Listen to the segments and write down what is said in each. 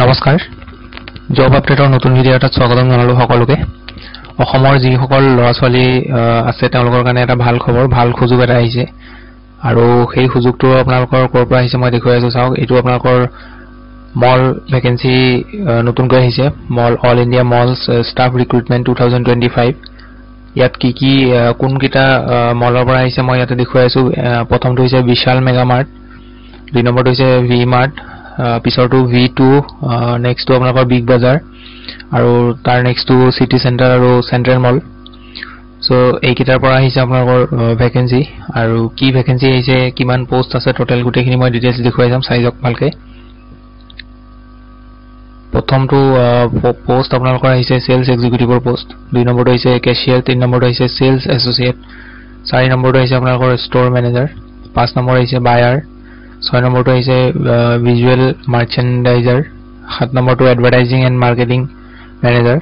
নমস্কাৰ জব আপডেটৰ নতুন ভিডিঅ' এটাত স্বাগতম জনালো সকলোকে অসমৰ যি সকল ল'ৰা ছোৱালী আছে তেওঁলোকৰ কাৰণে এটা ভাল খবৰ ভাল সুযোগ এটা আহিছে আৰু সেই সুযোগটো আপোনালোকৰ ক'ৰ পৰা আহিছে মই দেখুৱাই আছো চাওক এটো আপোনালোকৰ মল ভ্যাকেন্সি নতুনকৈ আহিছে mall all India malls staff recruitment 2025 ইয়াত কি কোন কিটা মলৰ পৰা আহিছে মই ইয়াতে দেখুৱাই আছো প্ৰথমটো হৈছে বিশাল মেগা মাৰ্ট দুই নম্বৰটো হৈছে ভি মাৰ্ট পিছৰটো V2 নেক্সট টু আপোনালোকৰ বিগ বাজাৰ আৰু তাৰ নেক্সট টু সিটি সেন্টাৰ আৰু সেন্ট্ৰেল মল সো এই কিটাৰ পৰা আহিছে আপোনালোকৰ ভ্যাকেন্সি আৰু কি ভ্যাকেন্সি আহিছে কিমান পোষ্ট আছে টোটাল গুটেখিনি মই ডিটেইলছ দেখুৱাই যাম চাইজক ভালকে প্ৰথমটো পোষ্ট আপোনালোকৰ আহিছে সেলস এক্সিকিউটিভৰ পোষ্ট দুই নম্বৰটো হৈছে ক্যাশিয়াৰ তিন নম্বৰটো হৈছে সেলস এসোসিয়েট চাৰি নম্বৰটো হৈছে আপোনালোকৰ ষ্ট'ৰ মেনেজাৰ পাঁচ নম্বৰ আহিছে বায়াৰ 6 নম্বৰটো হৈছে ভিজুৱেল মাৰ্চেন্ডাইজাৰ 7 নম্বৰটো এডভাৰটাইজিং এণ্ড মাৰ্কেটিং মেনেজাৰ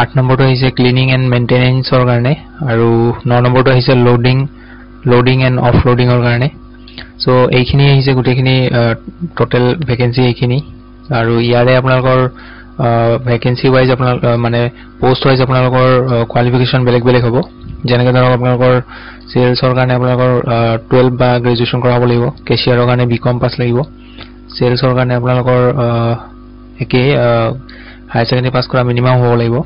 8 নম্বৰটো হৈছে ক্লিনিং এণ্ড মেইনটেনেন্সৰ কাৰণে আৰু 9 নম্বৰটো হৈছে লোডিং এণ্ড অফলোডিংৰ কাৰণে সো এইখিনি আহিছে গুটেখিনি টোটাল ভ্যাকেন্সি এইখিনি আৰু ইয়াৰে আপোনালোকৰ ভ্যাকেন্সি ওয়াইজ আপোনাৰ মানে পোষ্ট ওয়াইজ আপোনালোকৰ কোৱালিফিকেশন বেলেগ বেলেগ হ'ব যেনেকৈ ধৰক আপোনালোকৰ সেলসৰ কাৰণে আপোনালোকৰ 12 বা গ্ৰেজুৱেচন কৰা হ'ব লাগিব কেশিয়াৰৰ কাৰণে বিকম পাছ লাগিব সেলসৰ কাৰণে আপোনালোকৰ একে হাই সেকেন্ডাৰী পাছ কৰা মিনিমাম হ'ব লাগিব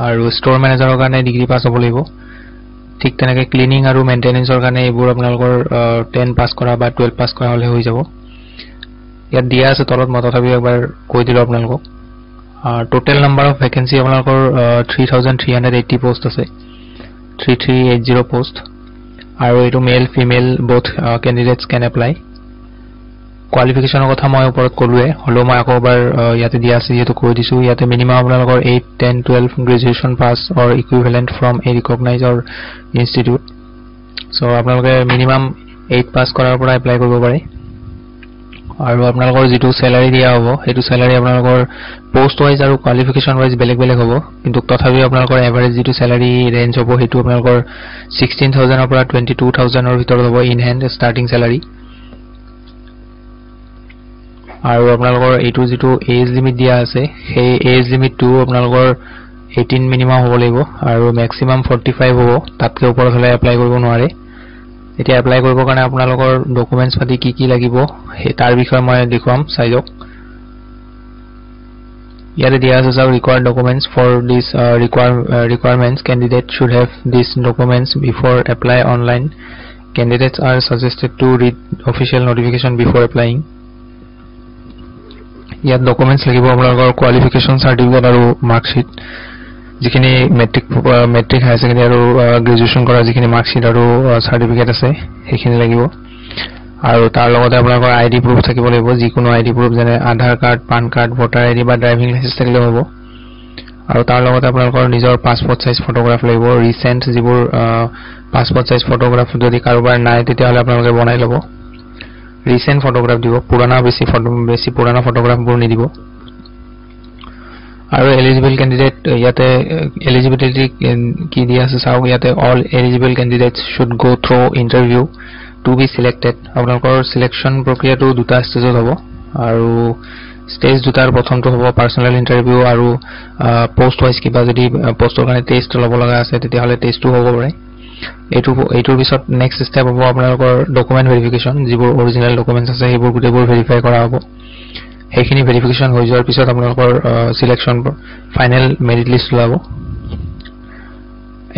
আৰু ষ্ট'ৰ মেনেজাৰৰ কাৰণে ডিগ্ৰী পাছ হ'ব লাগিব ঠিক তেনেকৈ ক্লিনিং আৰু মেইনটেনেন্সৰ কাৰণে এইবোৰ আপোনালোকৰ 10 পাছ কৰা বা 12 পাছ কৰা হ'লে হৈ যাব ইয়াত দিয়া আছে তলত মই তথাপি একবাৰ কৈ দিলো আপোনালোকক টোটাল নাম্বাৰ অফ ভ্যাকেন্সি আপোনালোকৰ 3380 পোষ্ট আছে 3380 পোষ্ট আৰু এটো male female both candidates can apply কোৱালিফিকেশনৰ কথা মই ওপৰত ক'লোৱে হলো মই আকৌ এবাৰ ইয়াতে দিয়া আছে যেটো কৈ দিছো ইয়াতে মিনিমাম আপোনালোকৰ 8 10 12 graduation pass or equivalent from a recognized or institute so আপোনালোকে মিনিমাম 8 পাছ কৰাৰ পৰা এপ্লাই কৰিব পাৰে আৰু আপোনালোকৰ যেটো স্যালাৰি দিয়া হ'ব হেতু স্যালাৰি আপোনালোকৰ পোষ্ট ওয়াইজ আৰু কোৱালিফিকেশন ওয়াইজ বেলেগ বেলেগ হ'ব কিন্তু তথাপি আপোনালোকৰ এভাৰেজ যেটো স্যালাৰি ৰেঞ্জ হ'ব হেতু আপোনালোকৰ 16000 ৰ পৰা 22000 ৰ ভিতৰত হ'ব ইন হেণ্ড ষ্টাৰ্টিং স্যালাৰি আৰু আপোনালোকৰ এইটো যেটো এজ লিমিট দিয়া আছে সেই এজ লিমিটটো আপোনালোকৰ 18 মিনিমাম হ'ব লাগিব আৰু ম্যাক্সিমাম 45 হ'ব তাতকৈ ওপৰত হলে এপ্লাই কৰিব নোৱাৰে এতিয়া এপ্লাই কৰিবৰ কাৰণে আপোনালোকৰ ডকুমেন্টছ পাতি কি লাগিব তাৰ বিষয়ে মই দেখুৱাম চাইজক ইয়াতে দিয়া আছে সব required documents for this requirements candidate should have these documents before apply online candidates are suggested to read official notification before applying ইয়াত ডকুমেন্টছ লাগিব আপোনালোকৰ কোৱালিফিকেশন সাৰ্টিফিকেট আৰু মাৰ্কশিট যিখিনি মেট্ৰিক হাই সেকেন্ডাৰী আৰু গ্ৰেজুৱেচন কৰা যিখিনি মাৰ্কশিট আৰু সাৰ্টিফিকেট আছে সেইখিনি লাগিব আৰু তাৰ লগতে আপোনালোকৰ আইডি প্ৰুফ থাকিব লাগিব যিকোনো আইডি প্ৰুফ যেনে Aadhaar card PAN card voter ID বা ড্ৰাইভিং লাইসেন্স থাকিলে হ'ব আৰু তাৰ লগতে আপোনালোকৰ নিজৰ পাসপোৰ্ট সাইজ ফটোগ্ৰাফ লাগিব ৰিসেন্ট যিবোৰ পাসপোৰ্ট সাইজ ফটোগ্ৰাফ যদি কাৰোবাৰ নাই তেতিয়া হলে আপোনালোকে বনাই ল'ব ৰিসেন্ট ফটোগ্ৰাফ দিব বেছি পুৰানা ফটোগ্ৰাফবোৰ নিদিব আৰু এলিজিবল ক্যান্ডিডেট ইয়াতে এলিজিবিলিটি কি দিয়া আছে চাও ইয়াতে all eligible candidates should go through interview to be selected আপোনালোকৰ সিলেকশন প্ৰক্ৰিয়াটো দুটা ষ্টেজত হ'ব আৰু ষ্টেজ দুটাৰ প্ৰথমটো হ'ব পাৰ্সোনাল ইন্টাৰভিউ আৰু পোষ্ট ওয়াইজ কিবা যদি পোষ্টৰ কাৰণে টেষ্ট ল'ব লগা আছে তেতিয়া হলে টেষ্টটো হ'ব পাৰে এইটোৰ পিছত নেক্সট ষ্টেপ হ'ব আপোনালোকৰ ডকুমেন্ট ভেৰিফিকেশন যিবোৰ অৰিজিনাল ডকুমেন্টছ আছে সেইবোৰ গুটেবোৰ ভেৰিফাই কৰা হ'ব সেইখিনি ভেৰিফিকেশন হৈ যোৱাৰ পিছত আপোনালোকৰ সিলেকশন ফাইনেল মেৰিট লিষ্ট ওলাব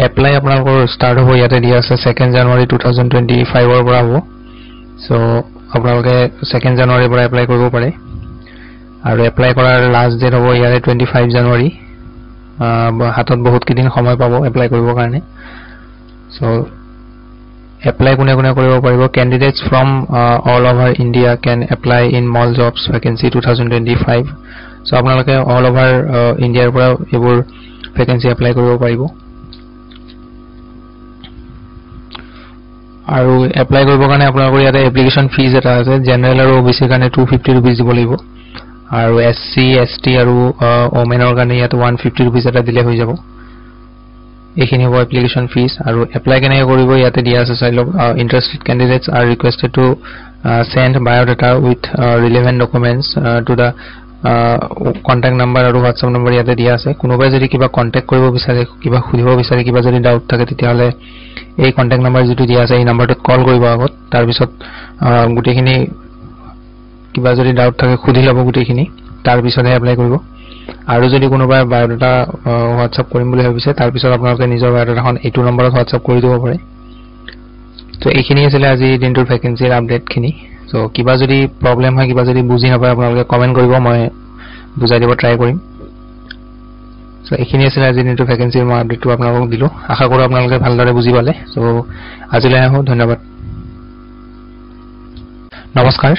এপ্লাই আপোনালোকৰ ষ্টাৰ্ট হ'ব ইয়াতে দিয়া আছে 2 জানুৱাৰী 2025 ৰ পৰা হ'ব সো আপোনালোকে 2 জানুৱাৰীৰ পৰা এপ্লাই কৰিব পাৰে আৰু এপ্লাই কৰাৰ লাষ্ট ডেট হ'ব ইয়াৰে 25 জানুৱাৰী হাতত বহুত কিদিন সময় পাব এপ্লাই কৰিবৰ কাৰণে সো apply কোনে কৰিব পাৰিব candidates from all over India can apply in mall jobs vacancy 2025 so আপোনালোকে all over India ৰ পৰা এইবোৰ vacancy apply কৰিব পাৰিব আৰু apply কৰিবৰ কাৰণে আপোনালোকৰ ইয়াতে application fees এটা আছে general আৰু OBC কাৰণে 250 rupees দিব লাগিব আৰু SC ST আৰু women ৰ কাৰণে ইয়াতে 150 rupees এটা দিলে হৈ যাব এখিনি হ'ব application fees আৰু apply কেনে কৰিব ইয়াতে দিয়া আছে চাই লওক interested candidates are requested to send biodata with relevant documents to the contact number আৰু হোৱাটছআপ নম্বৰ ইয়াতে দিয়া আছে কোনোবাই যদি কিবা কন্টাক্ট কৰিব বিচাৰে কিবা খুলিব বিচাৰে কিবা যদি ডাউট থাকে তেতিয়াহলে এই কন্টাক্ট নাম্বাৰ যেটো দিয়া আছে এই নাম্বাৰটোত কল কৰিব আগত তাৰ পিছত গুটেখিনি কিবা যদি ডাউট থাকে খুলি লব গুটেখিনি তাৰ পিছতহে এপ্লাই কৰিব আৰু যদি কোনোবাই বায়োডাটা হোৱাটছআপ কৰিম বুলি ভাবিছে তাৰ পিছত আপোনালোকে নিজৰ বায়োডাটাখন এইটো নম্বৰত হোৱাটছআপ কৰি দিব পাৰে তো এইখিনি আছিল আজি দিনটোৰ ভ্যাকেন্সিৰ আপডেটখিনি সো কিবা যদি প্ৰবলেম হয় কিবা যদি বুজি নাপায় আপোনালোকে কমেন্ট কৰিব মই বুজাই দিব ট্ৰাই কৰিম সো এইখিনি আছিল আজি দিনটোৰ ভ্যাকেন্সিৰ মই আপডেটটো আপোনালোকক দিলো আশা কৰো আপোনালোকে ভালদৰে বুজি পালে সো আজিলৈ আহো ধন্যবাদ নমস্কাৰ